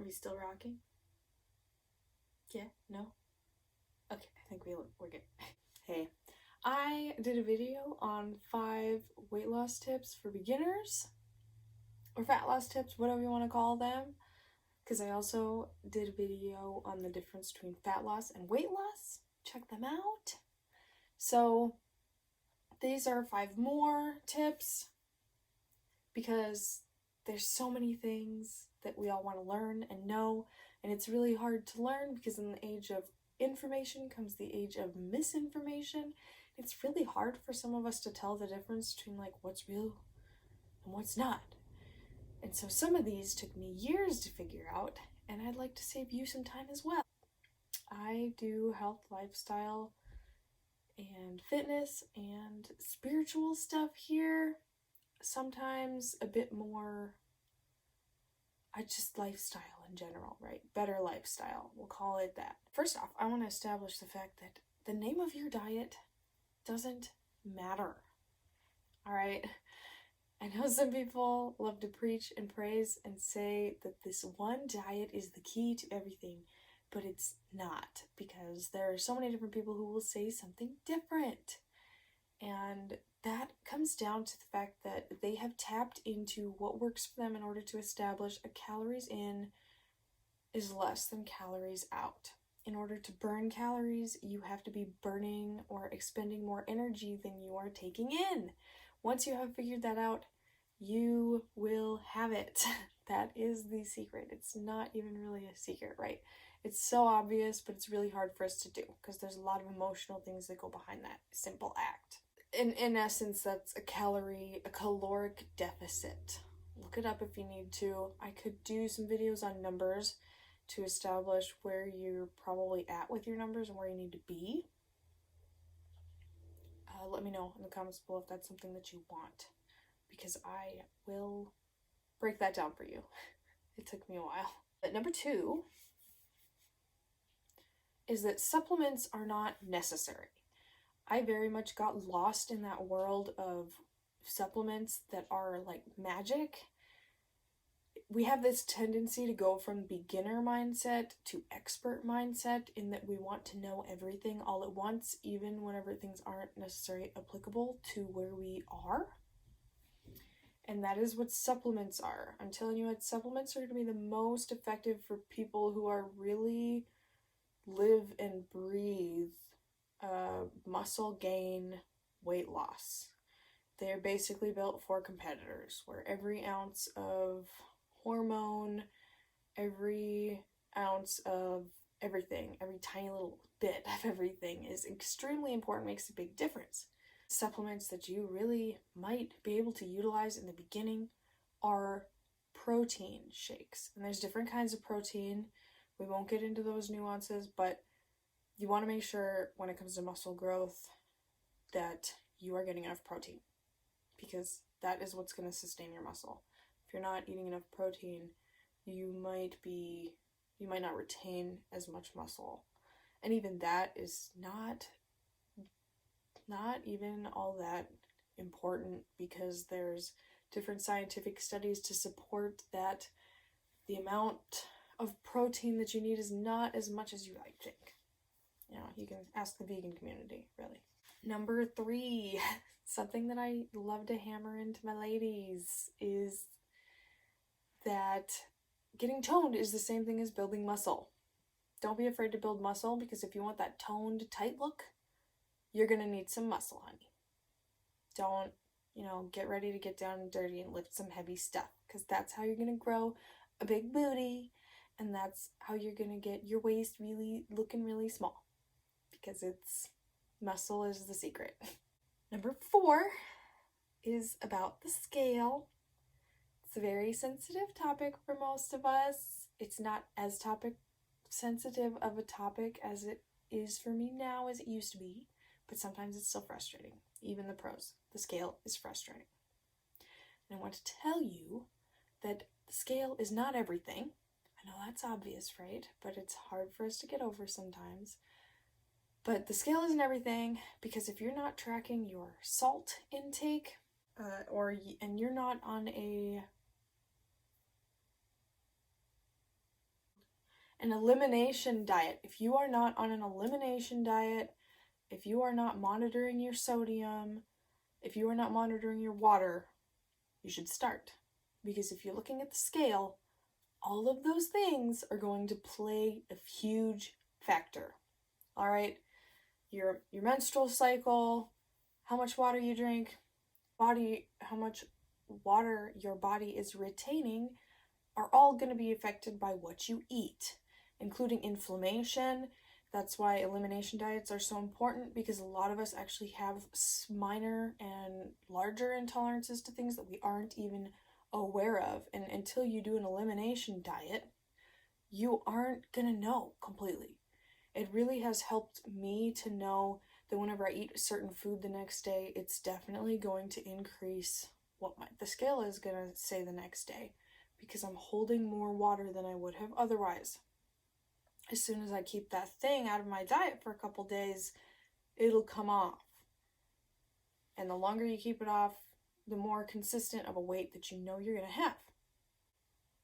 we still rocking? Yeah? No? Okay, I think we're good. Hey, I did a video on 5 weight loss tips for beginners, or fat loss tips, whatever you want to call them, because I also did a video on the difference between fat loss and weight loss. Check them out. So these are 5 more tips because there's so many things that we all want to learn and know, and it's really hard to learn because in the age of information comes the age of misinformation. It's really hard for some of us to tell the difference between like what's real and what's not. And so some of these took me years to figure out, and I'd like to save you some time as well. I do health, lifestyle, and fitness and spiritual stuff here. Sometimes a bit more, just lifestyle in general, right? Better lifestyle, we'll call it that. First off, I want to establish the fact that the name of your diet doesn't matter, all right? I know some people love to preach and praise and say that this one diet is the key to everything, but it's not, because there are so many different people who will say something different. And that comes down to the fact that they have tapped into what works for them in order to establish a calories in is less than calories out. In order to burn calories, you have to be burning or expending more energy than you are taking in. Once you have figured that out, you will have it. That is the secret. It's not even really a secret, right? It's so obvious, but it's really hard for us to do because there's a lot of emotional things that go behind that simple act. In essence, that's a caloric deficit. Look it up if you need to. I could do some videos on numbers to establish where you're probably at with your numbers and where you need to be. Let me know in the comments below if that's something that you want, because I will break that down for you. It took me a while. But number 2 is that supplements are not necessary. I very much got lost in that world of supplements that are like magic. We have this tendency to go from beginner mindset to expert mindset in that we want to know everything all at once, even whenever things aren't necessarily applicable to where we are. And that is what supplements are. I'm telling you, supplements are going to be the most effective for people who are really live and breathe muscle gain, weight loss. They're basically built for competitors, where every ounce of hormone, every ounce of everything, every tiny little bit of everything is extremely important, makes a big difference. Supplements that you really might be able to utilize in the beginning are protein shakes. And there's different kinds of protein. We won't get into those nuances, but you want to make sure when it comes to muscle growth that you are getting enough protein, because that is what's going to sustain your muscle. If you're not eating enough protein, you might not retain as much muscle. And even that is not even all that important, because there's different scientific studies to support that the amount of protein that you need is not as much as you might think. You know, you can ask the vegan community, really. Number 3, something that I love to hammer into my ladies is that getting toned is the same thing as building muscle. Don't be afraid to build muscle, because if you want that toned, tight look, you're going to need some muscle, honey. Don't, get ready to get down and dirty and lift some heavy stuff, because that's how you're going to grow a big booty, and that's how you're going to get your waist looking really small, because muscle is the secret. Number 4 is about the scale. It's a very sensitive topic for most of us. It's not as sensitive of a topic as it is for me now as it used to be, but sometimes it's still frustrating. Even the pros. The scale is frustrating. And I want to tell you that the scale is not everything. I know that's obvious, right? But it's hard for us to get over sometimes. But the scale isn't everything, because if you're not tracking your salt intake, or, and you're not on a, an elimination diet. If you are not on an elimination diet, if you are not monitoring your sodium, if you are not monitoring your water, you should start. Because if you're looking at the scale, all of those things are going to play a huge factor. All right? Your menstrual cycle, how much water you drink, how much water your body is retaining are all going to be affected by what you eat, including inflammation. That's why elimination diets are so important, because a lot of us actually have minor and larger intolerances to things that we aren't even aware of. And until you do an elimination diet, you aren't going to know completely. It really has helped me to know that whenever I eat a certain food the next day, it's definitely going to increase what the scale is going to say the next day, because I'm holding more water than I would have otherwise. As soon as I keep that thing out of my diet for a couple days, it'll come off. And the longer you keep it off, the more consistent of a weight that you know you're going to have.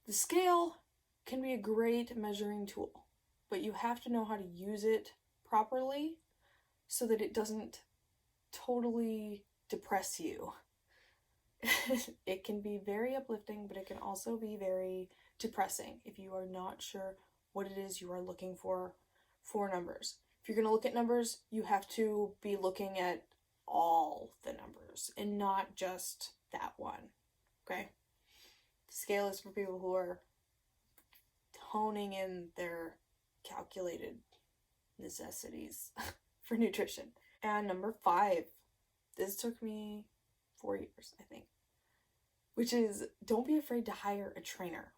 The scale can be a great measuring tool, but you have to know how to use it properly so that it doesn't totally depress you. It can be very uplifting, but it can also be very depressing if you are not sure what it is you are looking for numbers. If you're going to look at numbers, you have to be looking at all the numbers and not just that one. Okay? The scale is for people who are honing in their calculated necessities for nutrition. And number 5, this took me 4 years, I think, which is don't be afraid to hire a trainer.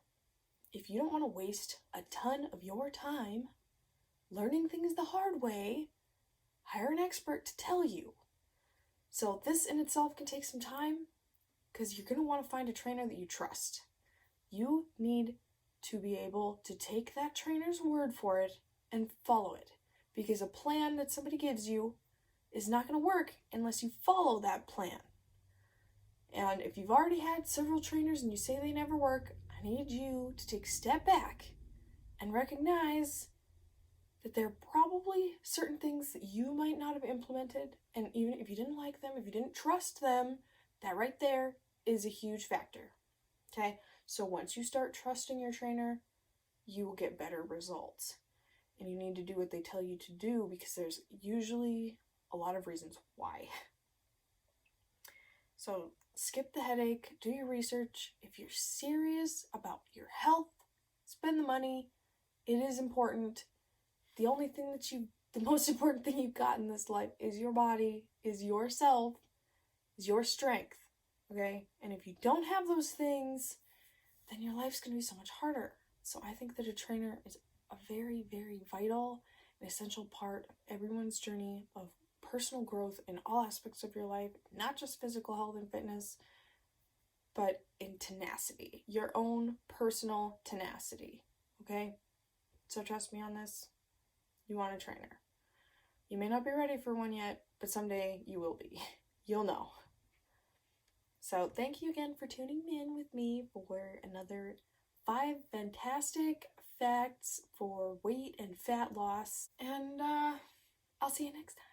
If you don't want to waste a ton of your time learning things the hard way, hire an expert to tell you. So this in itself can take some time, because you're going to want to find a trainer that you trust. You need to be able to take that trainer's word for it and follow it, because a plan that somebody gives you is not going to work unless you follow that plan. And if you've already had several trainers and you say they never work, I need you to take a step back and recognize that there are probably certain things that you might not have implemented, and even if you didn't like them, if you didn't trust them, that right there is a huge factor. Okay? So once you start trusting your trainer, you will get better results. And you need to do what they tell you to do, because there's usually a lot of reasons why. So skip the headache, do your research. If you're serious about your health, spend the money. It is important. The most important thing you've got in this life is your body, is yourself, is your strength. Okay? And if you don't have those things, then your life's going to be so much harder. So I think that a trainer is a very, very vital and essential part of everyone's journey of personal growth in all aspects of your life, not just physical health and fitness, but in tenacity, your own personal tenacity. Okay? So trust me on this. You want a trainer. You may not be ready for one yet, but someday you will be. You'll know. So thank you again for tuning in with me for another 5 fantastic facts for weight and fat loss. And I'll see you next time.